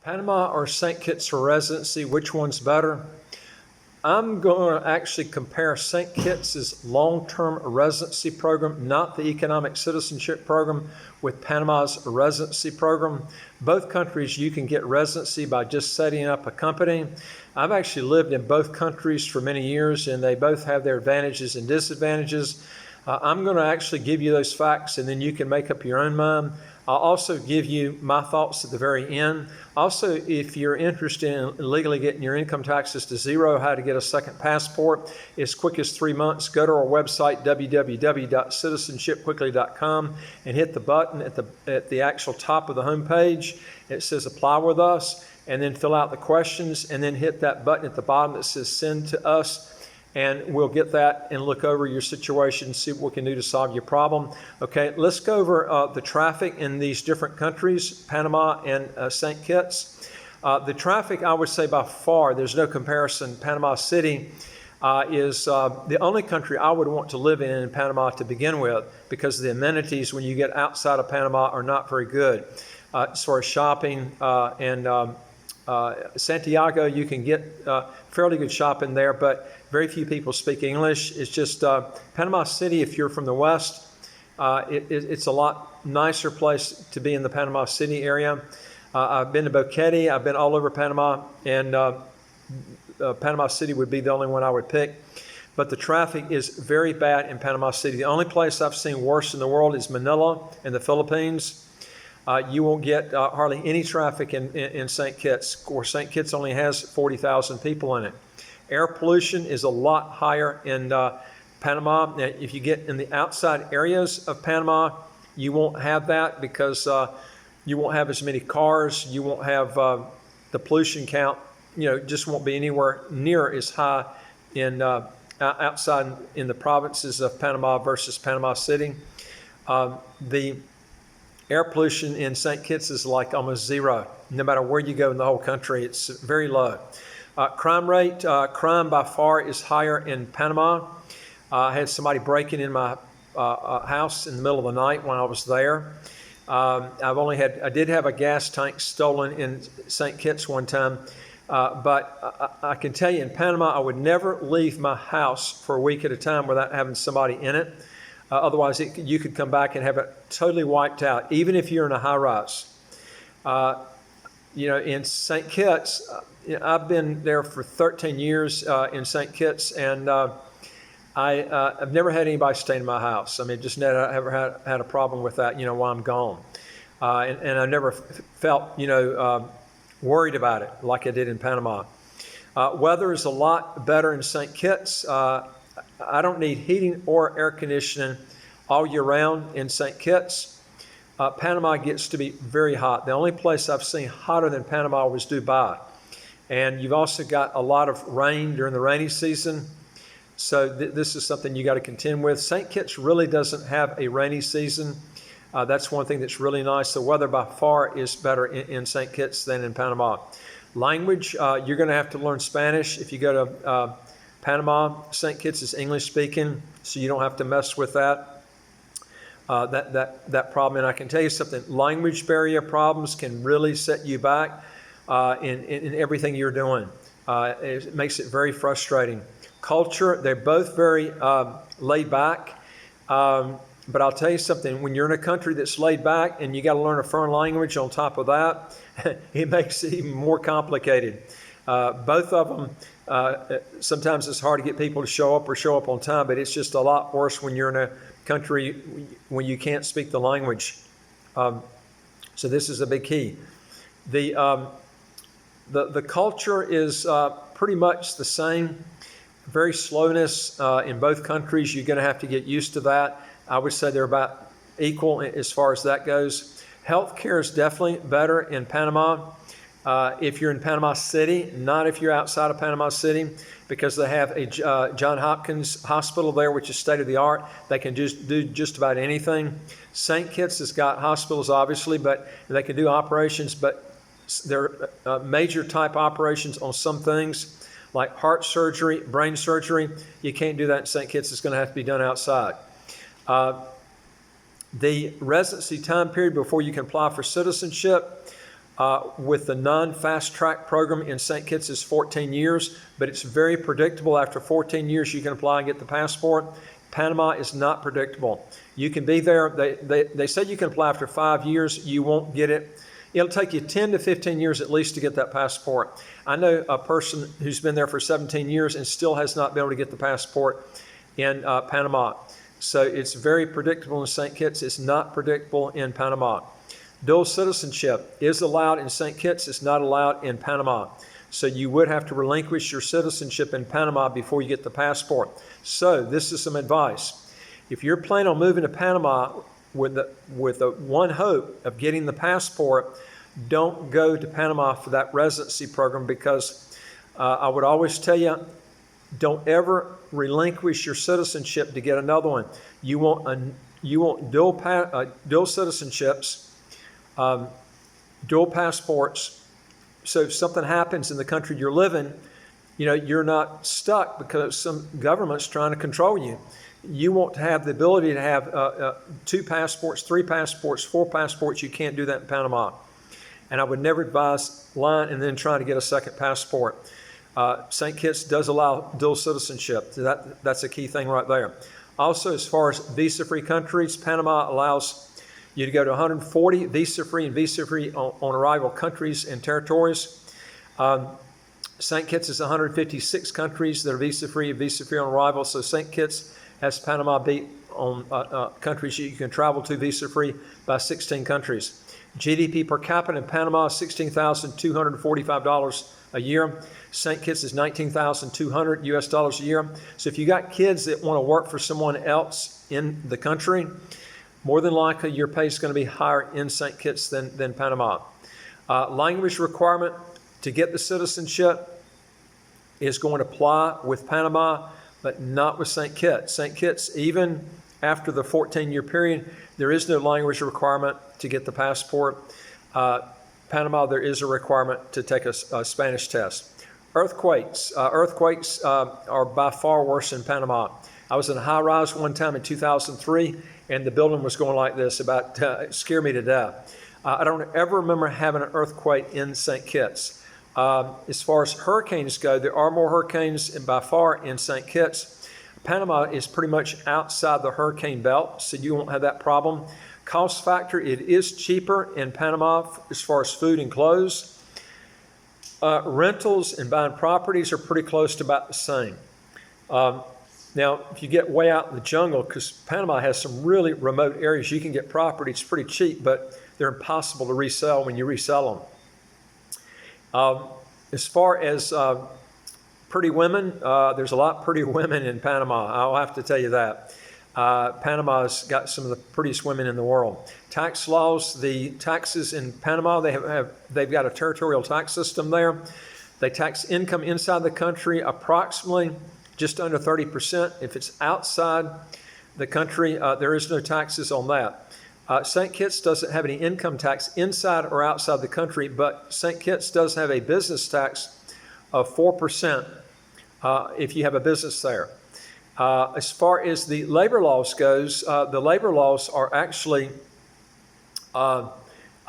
Panama or St. Kitts for residency, which one's better? I'm going to actually compare St. Kitts' long-term residency program, not the economic citizenship program, with Panama's residency program. Both countries, you can get residency by just setting up a company. I've actually lived in both countries for many years, and they both have their advantages and disadvantages. I'm going to actually give you those facts, and then you can make up your own mind. I'll also give you my thoughts at the very end. Also, if you're interested in legally getting your income taxes to zero, how to get a second passport as quick as 3 months, go to our website, www.citizenshipquickly.com, and hit the button at the actual top of the home page. It says Apply with Us, and then fill out the questions, and then hit that button at the bottom that says Send to Us. And we'll get that and look over your situation, see what we can do to solve your problem. Okay, let's go over the traffic in these different countries, Panama and St. Kitts. The traffic, I would say by far, there's no comparison. Panama City is the only country I would want to live in Panama to begin with, because the amenities when you get outside of Panama are not very good. As far as shopping and Santiago, you can get fairly good shopping there, but very few people speak English. It's just Panama City, if you're from the West, it's a lot nicer place to be in the Panama City area. I've been to Boquete, I've been all over Panama, and Panama City would be the only one I would pick. But the traffic is very bad in Panama City. The only place I've seen worse in the world is Manila in the Philippines. You won't get hardly any traffic in St. Kitts, or St. Kitts only has 40,000 people in it. Air pollution is a lot higher in Panama. Now, if you get in the outside areas of Panama, you won't have that, because you won't have as many cars. You won't have the pollution count, just won't be anywhere near as high in outside in the provinces of Panama versus Panama City. The air pollution in St. Kitts is like almost zero. No matter where you go in the whole country, it's very low. Crime rate, crime by far is higher in Panama. I had somebody breaking in my house in the middle of the night when I was there. I did have a gas tank stolen in St. Kitts one time, but I can tell you in Panama, I would never leave my house for a week at a time without having somebody in it. Otherwise, you could come back and have it totally wiped out, even if you're in a high rise. In St. Kitts, I've been there for 13 years in St. Kitts, and I've never had anybody stay in my house. I mean, just never had a problem with that, while I'm gone. And I never felt, worried about it like I did in Panama. Weather is a lot better in St. Kitts. I don't need heating or air conditioning all year round in St. Kitts. Panama gets to be very hot. The only place I've seen hotter than Panama was Dubai. And you've also got a lot of rain during the rainy season. So this is something you got to contend with. St. Kitts really doesn't have a rainy season. That's one thing that's really nice. The weather by far is better in St. Kitts than in Panama. Language, you're going to have to learn Spanish if you go to Panama. St. Kitts is English speaking, so you don't have to mess with that problem. And I can tell you something, language barrier problems can really set you back in everything you're doing. It makes it very frustrating. Culture, they're both very laid back. But I'll tell you something, when you're in a country that's laid back and you got to learn a foreign language on top of that, it makes it even more complicated. Both of them, sometimes it's hard to get people to show up on time, but it's just a lot worse when you're in a country when you can't speak the language. So this is a big key. The culture is pretty much the same. Very slowness in both countries. You're going to have to get used to that. I would say they're about equal as far as that goes. Healthcare is definitely better in Panama. If you're in Panama City, not if you're outside of Panama City, because they have a Johns Hopkins hospital there, which is state of the art. They can just do just about anything. St. Kitts has got hospitals, obviously, but they can do operations, but they're major type operations on some things, like heart surgery, brain surgery. You can't do that in St. Kitts. It's going to have to be done outside. The residency time period before you can apply for citizenship, with the non-fast track program in St. Kitts is 14 years, but it's very predictable. After 14 years, you can apply and get the passport. Panama is not predictable. You can be there. They said you can apply after 5 years. You won't get it. It'll take you 10 to 15 years at least to get that passport. I know a person who's been there for 17 years and still has not been able to get the passport in Panama. So it's very predictable in St. Kitts. It's not predictable in Panama. Dual citizenship is allowed in St. Kitts. It's not allowed in Panama. So you would have to relinquish your citizenship in Panama before you get the passport. So this is some advice. If you're planning on moving to Panama with the one hope of getting the passport, don't go to Panama for that residency program, because I would always tell you, don't ever relinquish your citizenship to get another one. You want dual citizenships, dual passports. So if something happens in the country you're living, you're not stuck because some government's trying to control you. You want to have the ability to have 2 passports, 3 passports, 4 passports. You can't do that in Panama. And I would never advise lying and then trying to get a second passport. St. Kitts does allow dual citizenship. So that's a key thing right there. Also, as far as visa-free countries, Panama allows you to go to 140 visa-free and visa-free on arrival countries and territories. St. Kitts is 156 countries that are visa-free and visa-free on arrival. So St. Kitts has Panama beat on countries you can travel to visa-free by 16 countries. GDP per capita in Panama is $16,245 a year. St. Kitts is $19,200 US a year. So if you got kids that want to work for someone else in the country, more than likely your pay is going to be higher in St. Kitts than Panama. Language requirement to get the citizenship is going to apply with Panama, but not with St. Kitts. St. Kitts, even after the 14-year period, there is no language requirement to get the passport. Panama, there is a requirement to take a Spanish test. Earthquakes. Earthquakes are by far worse in Panama. I was in a high-rise one time in 2003, and the building was going like this. It scared me to death. I don't ever remember having an earthquake in St. Kitts. As far as hurricanes go, there are more hurricanes by far in St. Kitts. Panama is pretty much outside the hurricane belt, so you won't have that problem. Cost factor, it is cheaper in Panama as far as food and clothes. Rentals and buying properties are pretty close to about the same. Now, if you get way out in the jungle, because Panama has some really remote areas, you can get properties pretty cheap, but they're impossible to resell when you resell them. As far as pretty women, there's a lot of pretty women in Panama. I'll have to tell you that. Panama's got some of the prettiest women in the world. Tax laws, the taxes in Panama, they've got a territorial tax system there. They tax income inside the country approximately just under 30%. If it's outside the country, there is no taxes on that. St. Kitts doesn't have any income tax inside or outside the country, but St. Kitts does have a business tax of 4% if you have a business there. As far as the labor laws goes, the labor laws are actually a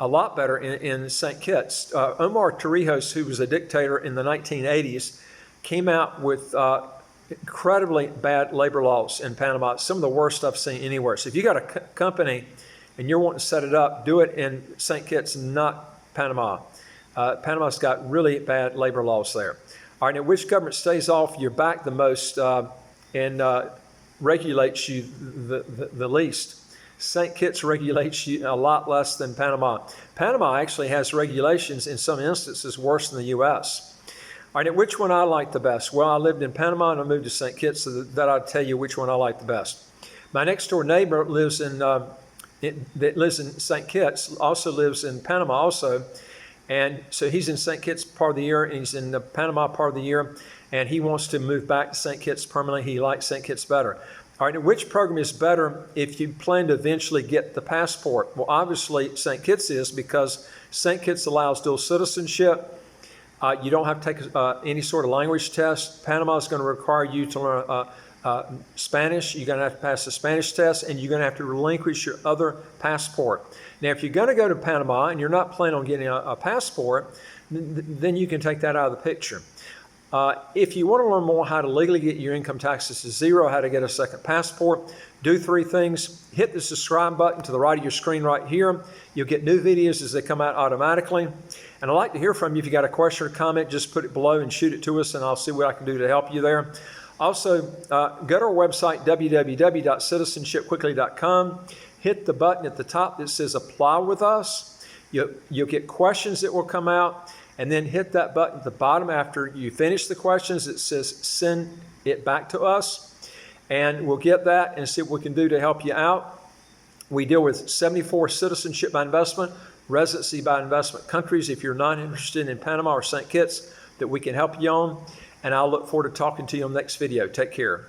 lot better in St. Kitts. Omar Torrijos, who was a dictator in the 1980s, came out with incredibly bad labor laws in Panama, some of the worst I've seen anywhere. So if you got a company and you're wanting to set it up, do it in St. Kitts, not Panama. Panama's got really bad labor laws there. All right, now which government stays off your back the most and regulates you the least? St. Kitts regulates you a lot less than Panama. Panama actually has regulations in some instances worse than the U.S. All right, now which one I like the best? Well, I lived in Panama and I moved to St. Kitts, so that I'd tell you which one I like the best. My next door neighbor lives in St. Kitts, also lives in Panama also. And so he's in St. Kitts part of the year, and he's in the Panama part of the year, and he wants to move back to St. Kitts permanently. He likes St. Kitts better. All right, now which program is better if you plan to eventually get the passport? Well, obviously St. Kitts is, because St. Kitts allows dual citizenship. You don't have to take any sort of language test. Panama is going to require you to learn Spanish, you're going to have to pass the Spanish test, and you're going to have to relinquish your other passport. Now, if you're going to go to Panama and you're not planning on getting a passport, then you can take that out of the picture. If you want to learn more how to legally get your income taxes to zero, how to get a second passport, do 3 things. Hit the subscribe button to the right of your screen right here. You'll get new videos as they come out automatically. And I'd like to hear from you. If you got a question or comment, just put it below and shoot it to us, and I'll see what I can do to help you there. Also, go to our website, www.citizenshipquickly.com. Hit the button at the top that says Apply with Us. You'll get questions that will come out, and then hit that button at the bottom after you finish the questions that says Send it back to us. And we'll get that and see what we can do to help you out. We deal with 74 citizenship by investment, residency by investment countries. If you're not interested in Panama or St. Kitts, that we can help you on. And I'll look forward to talking to you on the next video. Take care.